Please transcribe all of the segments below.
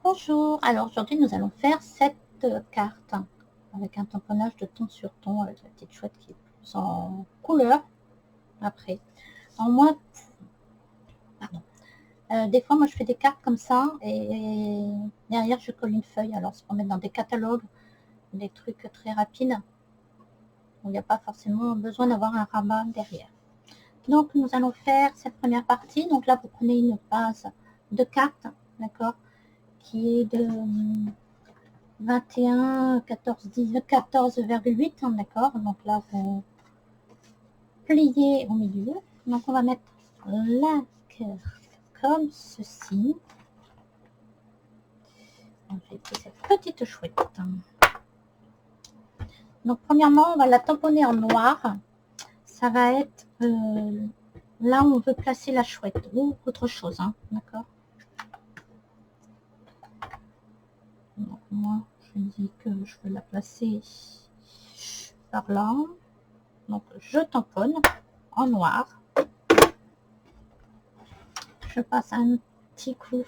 Bonjour, alors aujourd'hui nous allons faire cette carte avec un tamponnage de ton sur ton avec la petite chouette qui est plus en couleur après. En moins, pardon. Des fois moi je fais des cartes comme ça et derrière je colle une feuille, alors c'est pour mettre dans des catalogues, des trucs très rapides où il n'y a pas forcément besoin d'avoir un rabat derrière. Donc nous allons faire cette première partie, donc là vous prenez une base de cartes, d'accord, qui est de 21, 14, 10, 14,8, hein, d'accord. Donc là, vous pliez au milieu. Donc on va mettre la carte comme ceci. J'ai pris cette petite chouette. Donc premièrement, on va la tamponner en noir. Ça va être là où on veut placer la chouette ou autre chose, hein, d'accord. Donc moi, je dis que je veux la placer par là. Donc je tamponne en noir. Je passe un petit coup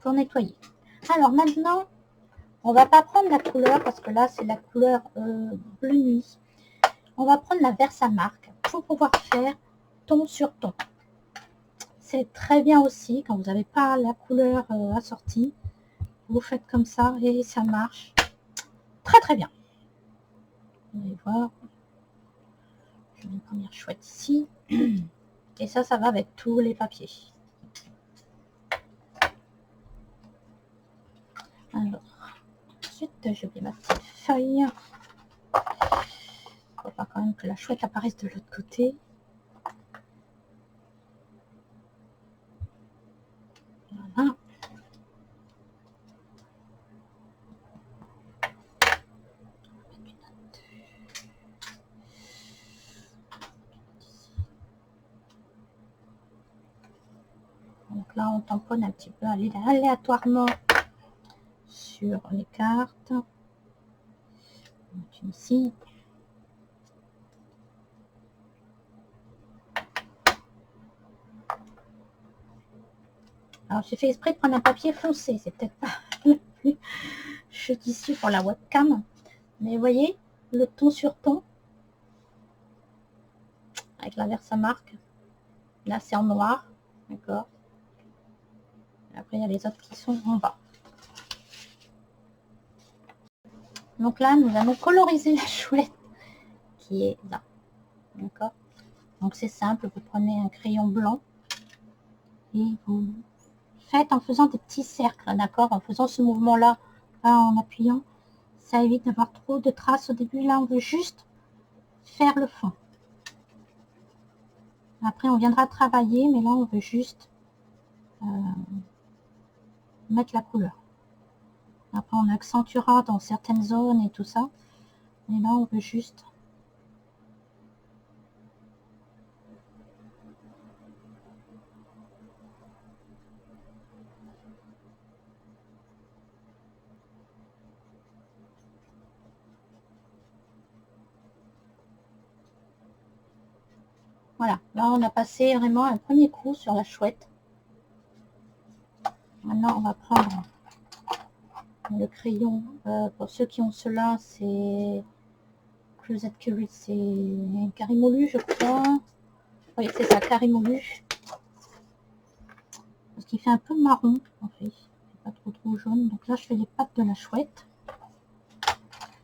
pour nettoyer. Alors maintenant, on va pas prendre la couleur parce que là c'est la couleur bleu nuit. On va prendre la Versamark pour pouvoir faire ton sur ton. C'est très bien aussi quand vous n'avez pas la couleur assortie. Vous faites comme ça et ça marche très très bien. Vous allez voir. Je mets une première chouette ici. Et ça va avec tous les papiers. Alors, ensuite, j'ai oublié ma petite feuille. Il faut pas quand même que la chouette apparaisse de l'autre côté. Voilà. Donc là, on tamponne un petit peu aléatoirement sur les cartes. Ici. Alors, j'ai fait exprès de prendre un papier foncé. C'est peut-être pas le plus judicieux pour la webcam. Mais vous voyez, le ton sur ton. Avec la Versamark. Là, c'est en noir. D'accord. Après, il y a les autres qui sont en bas. Donc là, nous allons coloriser la chouette qui est là. D'accord. Donc c'est simple, vous prenez un crayon blanc et vous faites en faisant des petits cercles, d'accord, en faisant ce mouvement-là, en appuyant. Ça évite d'avoir trop de traces au début. Là, on veut juste faire le fond. Après, on viendra travailler, mais là, on veut juste mettre la couleur. Après, on accentuera dans certaines zones et tout ça. Mais là, on veut juste... Voilà, là, on a passé vraiment un premier coup sur la chouette. Maintenant, on va prendre le crayon. Pour ceux qui ont cela, c'est... Closet Curry, c'est Carimolu, je crois. Oui, c'est ça, Carimolu. Parce qu'il fait un peu marron, en fait. Pas trop jaune. Donc là, je fais les pattes de la chouette.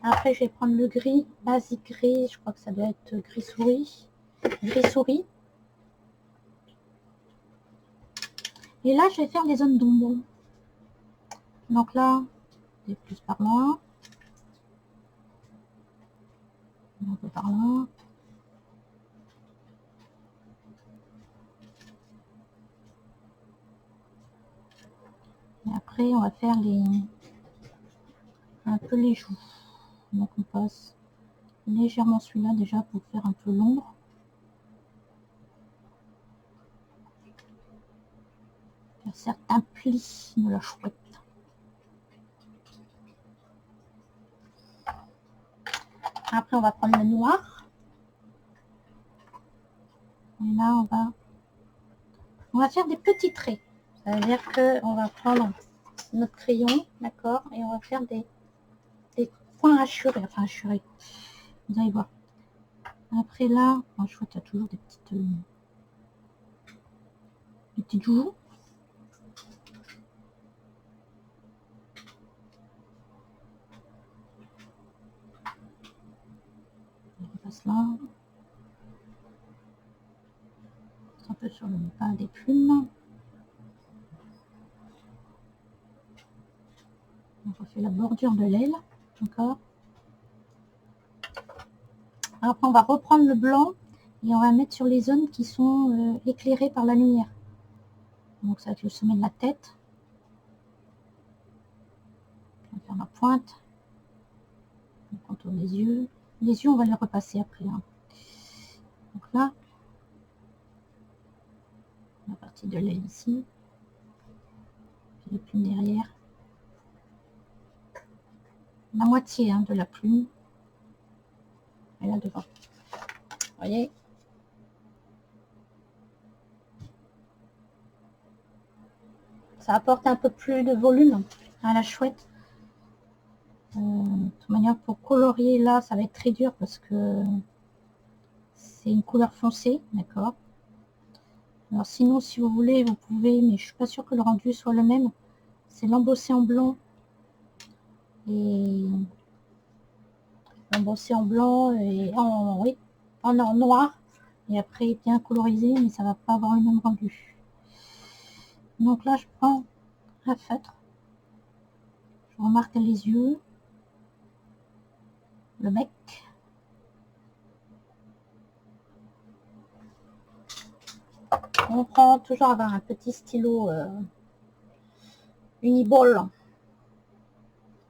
Après, je vais prendre le gris, basique gris. Je crois que ça doit être gris souris. Gris souris. Et là, je vais faire les zones d'ombre. Donc là, c'est plus par là. Un peu par là. Et après, on va faire un peu les joues. Donc on passe légèrement celui-là déjà pour faire un peu l'ombre. Faire certains plis de la chouette. Après, on va prendre le noir. Et là, on va faire des petits traits. Ça veut dire qu'on va prendre notre crayon, d'accord, et on va faire des points hachurés, enfin hachurés. Vous allez voir. Après là, je vois qu'il y a toujours des petites joues. On passe là. Un peu sur le bas des plumes. On refait la bordure de l'aile, d'accord. Après, on va reprendre le blanc et on va mettre sur les zones qui sont éclairées par la lumière. Donc ça va être le sommet de la tête. On va faire la pointe. On contourne les yeux. Les yeux, on va les repasser après. Hein. Donc là, la partie de l'aile ici. Puis les plumes derrière. La moitié hein, de la plume. Et là devant. Vous voyez ? Ça apporte un peu plus de volume à la chouette. De toute manière, pour colorier là, ça va être très dur parce que c'est une couleur foncée, d'accord. Alors sinon, si vous voulez, vous pouvez, mais je suis pas sûre que le rendu soit le même. C'est l'embosser en blanc et l'embosser en blanc et en noir et après bien colorisé, mais ça va pas avoir le même rendu. Donc là, je prends un feutre, je remarque les yeux, le bec. On prend toujours avoir un petit stylo uniball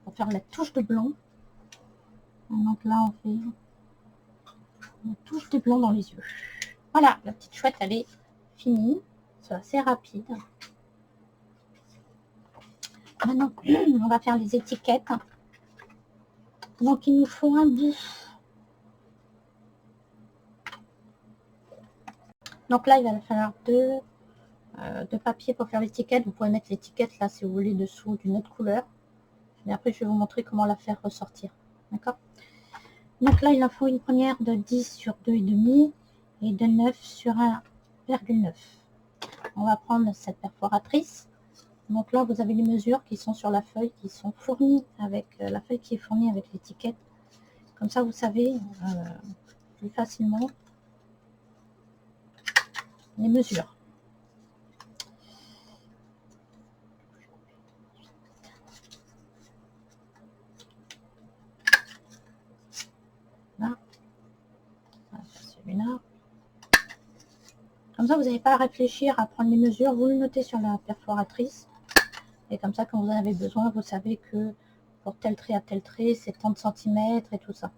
pour faire la touche de blanc. Donc là, on fait une touche de blanc dans les yeux. Voilà, la petite chouette, elle est finie. C'est assez rapide. Maintenant, on va faire les étiquettes. Donc, il nous faut un bout. Donc là, il va falloir deux papiers pour faire l'étiquette. Vous pouvez mettre l'étiquette là, si vous voulez, dessous d'une autre couleur. Et après, je vais vous montrer comment la faire ressortir. D'accord? Donc là, il en faut une première de 10 sur 2,5 et de 9 sur 1,9. On va prendre cette perforatrice. Donc là, vous avez les mesures qui sont sur la feuille, qui sont fournies avec la feuille qui est fournie avec l'étiquette. Comme ça, vous savez plus facilement les mesures. Là, on va faire celui-là. Comme ça, vous n'avez pas à réfléchir à prendre les mesures. Vous le notez sur la perforatrice. Et comme ça, quand vous en avez besoin, vous savez que pour tel trait à tel trait, c'est tant de centimètres et tout ça.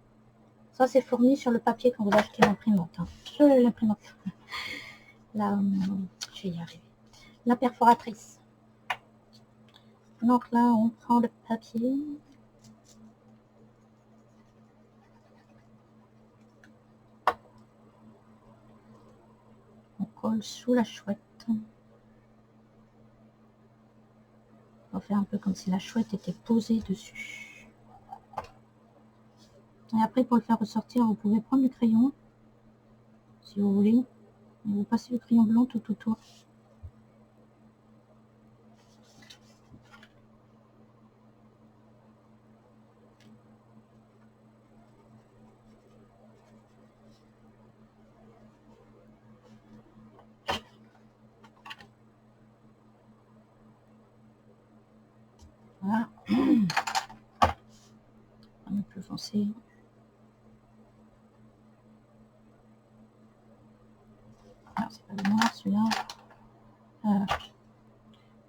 Ça, c'est fourni sur le papier quand vous achetez l'imprimante. Hein. L'imprimante. Là, je vais y arriver. La perforatrice. Donc là, on prend le papier. On colle sous la chouette. On va faire un peu comme si la chouette était posée dessus. Et après, pour le faire ressortir, vous pouvez prendre le crayon, si vous voulez. Et vous passez le crayon blanc tout autour. Voilà. Un peu plus foncé. Alors, c'est pas le noir, celui-là.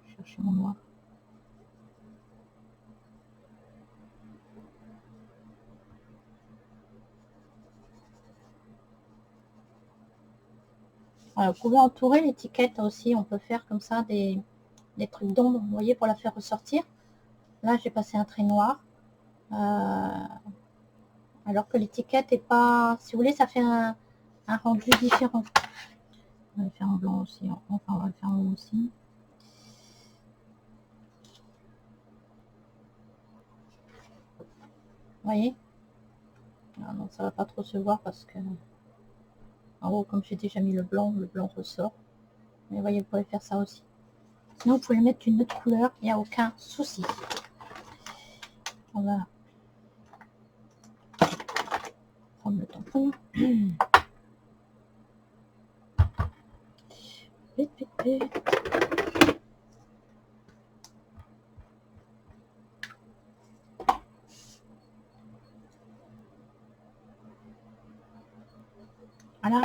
Je cherche mon noir. Voilà, vous pouvez entourer l'étiquette aussi. On peut faire comme ça des trucs d'ombre, vous voyez, pour la faire ressortir. Là, j'ai passé un trait noir. Alors que l'étiquette est pas... Si vous voulez, ça fait un rendu différent. On va le faire en blanc aussi. Enfin, on va le faire en haut aussi. voyez? Ah non, ça va pas trop se voir parce que en haut, comme j'ai déjà mis le blanc ressort. Mais vous voyez, vous pouvez faire ça aussi. Sinon, vous pouvez mettre une autre couleur, il n'y a aucun souci. On va prendre le tampon. Vite, vite, vite. Voilà.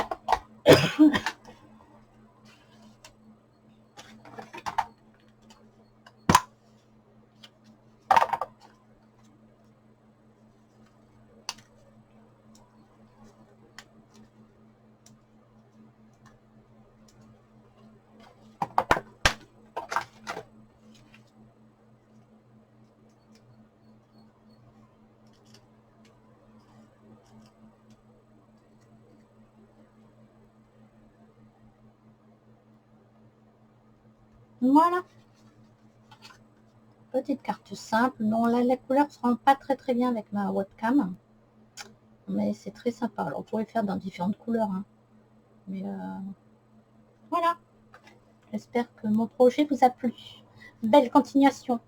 Voilà. Petite carte simple. Non, là, la couleur ne se rend pas très bien avec ma webcam. Mais c'est très sympa. Alors, vous pouvez faire dans différentes couleurs. Hein. Mais voilà. J'espère que mon projet vous a plu. Belle continuation.